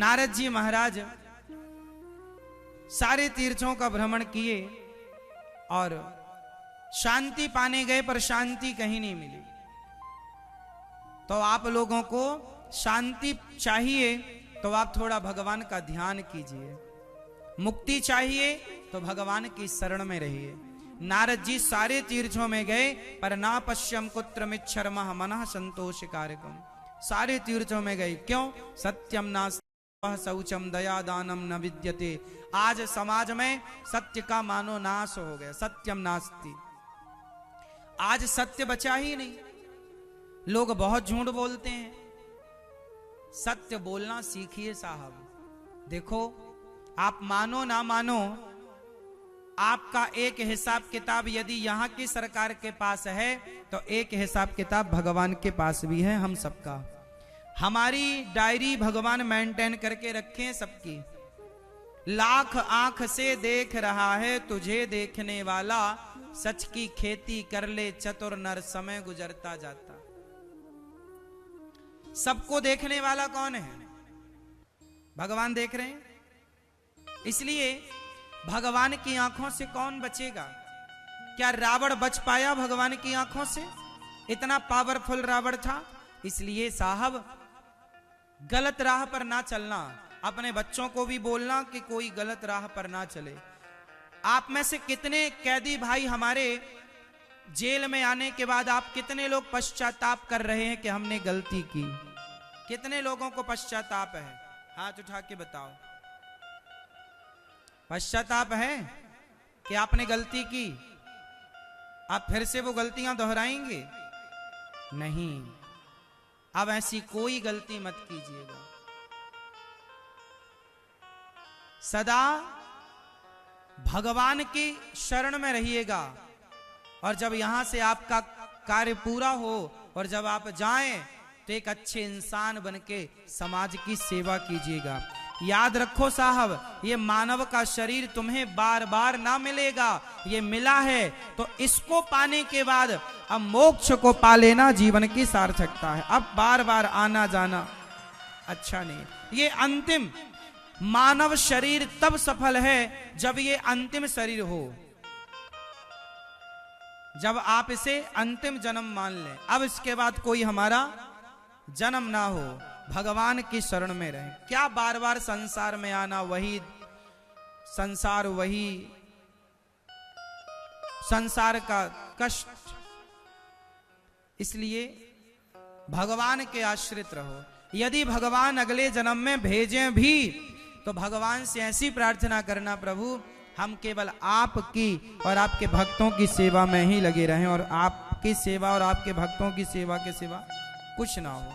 नारद जी महाराज सारे तीर्थों का भ्रमण किए और शांति पाने गए, पर शांति कहीं नहीं मिली। तो आप लोगों को शांति चाहिए तो आप थोड़ा भगवान का ध्यान कीजिए, मुक्ति चाहिए तो भगवान की शरण में रहिए। नारद जी सारे तीर्थों में गए, पर ना पश्यम कुत्रमिच्छर्मः मनः संतोष कारकम। सारे तीर्थों में गए, क्यों? सत्यम नास्ति शौचम दया दानम न विद्यते। आज समाज में सत्य का मानो नाश हो गया, सत्यम नास्ति। आज सत्य बचा ही नहीं, लोग बहुत झूठ बोलते हैं। सत्य बोलना सीखिए साहब। देखो, आप मानो ना मानो, आपका एक हिसाब किताब यदि यहां की सरकार के पास है तो एक हिसाब किताब भगवान के पास भी है, हम सबका। हमारी डायरी भगवान मेंटेन करके रखे सबकी। लाख आंख से देख रहा है तुझे देखने वाला, सच की खेती कर ले चतुर नर, समय गुजरता जाता। सबको देखने वाला कौन है? भगवान देख रहे हैं। इसलिए भगवान की आंखों से कौन बचेगा? क्या रावण बच पाया भगवान की आंखों से? इतना पावरफुल रावण था। इसलिए साहब, गलत राह पर ना चलना। अपने बच्चों को भी बोलना कि कोई गलत राह पर ना चले। आप में से कितने कैदी भाई हमारे जेल में आने के बाद आप कितने लोग पश्चाताप कर रहे हैं कि हमने गलती की? कितने लोगों को पश्चाताप है? हाथ उठा के बताओ। पश्चाताप है कि आपने गलती की? आप फिर से वो गलतियां दोहराएंगे? नहीं, अब ऐसी कोई गलती मत कीजिएगा। सदा भगवान की शरण में रहिएगा। और जब यहां से आपका कार्य पूरा हो और जब आप जाएं तो एक अच्छे इंसान बनके समाज की सेवा कीजिएगा। याद रखो साहब, ये मानव का शरीर तुम्हें बार बार ना मिलेगा। ये मिला है तो इसको पाने के बाद अब मोक्ष को पा लेना जीवन की सार्थकता है। अब बार बार आना जाना अच्छा नहीं। ये अंतिम मानव शरीर तब सफल है जब ये अंतिम शरीर हो, जब आप इसे अंतिम जन्म मान लें। अब इसके बाद कोई हमारा जन्म ना हो, भगवान की शरण में रहे। क्या बार बार संसार में आना, वही संसार, वही संसार का कष्ट। इसलिए भगवान के आश्रित रहो। यदि भगवान अगले जन्म में भेजें भी तो भगवान से ऐसी प्रार्थना करना, प्रभु हम केवल आपकी और आपके भक्तों की सेवा में ही लगे रहें, और आपकी सेवा और आपके भक्तों की सेवा के सिवा कुछ ना हो।